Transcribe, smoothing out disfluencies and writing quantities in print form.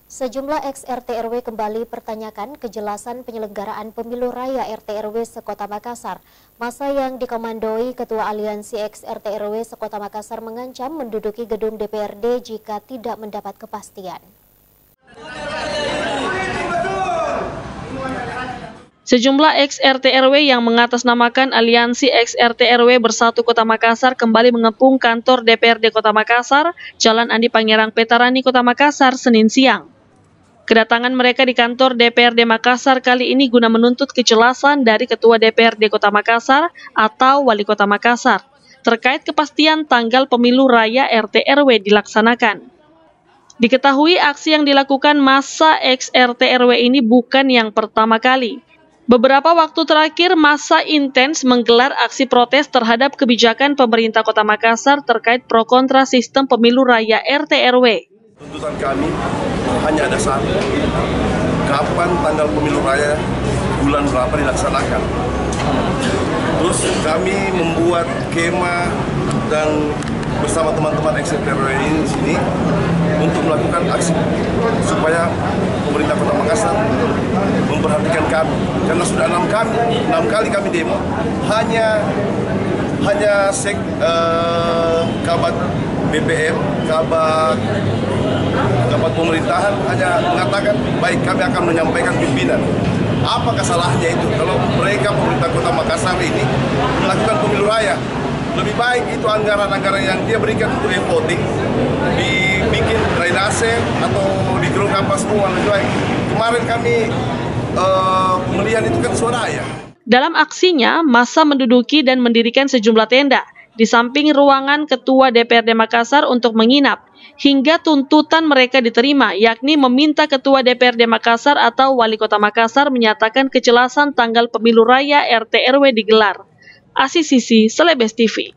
Sejumlah ex-RT RW kembali pertanyakan kejelasan penyelenggaraan pemilu raya RT RW Sekota Makassar. Masa yang dikomandoi Ketua Aliansi ex-RT RW Sekota Makassar mengancam menduduki gedung DPRD jika tidak mendapat kepastian. Sejumlah ex-RT RW yang mengatasnamakan Aliansi ex-RT RW Bersatu Kota Makassar kembali mengepung kantor DPRD Kota Makassar, Jalan Andi Pangerang Petarani, Kota Makassar, Senin siang. Kedatangan mereka di kantor DPRD Makassar kali ini guna menuntut kejelasan dari Ketua DPRD Kota Makassar atau Wali Kota Makassar terkait kepastian tanggal pemilu raya RT RW dilaksanakan. Diketahui aksi yang dilakukan massa ex-RT RW ini bukan yang pertama kali. Beberapa waktu terakhir, massa intens menggelar aksi protes terhadap kebijakan pemerintah Kota Makassar terkait pro kontra sistem pemilu raya RT RW. Tuntutan kami hanya ada satu, kapan tanggal pemilu raya bulan berapa dilaksanakan. Terus kami membuat skema dan bersama teman-teman ex-RT RW ini di sini untuk melakukan aksi supaya pemerintah Kota Makassar memperhatikan kami, karena sudah 6 kali kami demo, hanya kabat BPM, kabat pemerintahan hanya mengatakan baik, kami akan menyampaikan pimpinan. Apa kesalahannya itu kalau mereka pemerintah Kota Makassar ini melakukan pemilu raya? Lebih baik itu anggaran-anggaran yang dia berikan untuk voting dibikin drainase atau digeruk apa semua lebih baik. Kemarin kami pemilihan itu kan swadaya. Dalam aksinya, massa menduduki dan mendirikan sejumlah tenda di samping ruangan Ketua DPRD Makassar untuk menginap, hingga tuntutan mereka diterima, yakni meminta Ketua DPRD Makassar atau Wali Kota Makassar menyatakan kejelasan tanggal pemilu raya RT RW digelar. Asih Sisi, Selebes TV.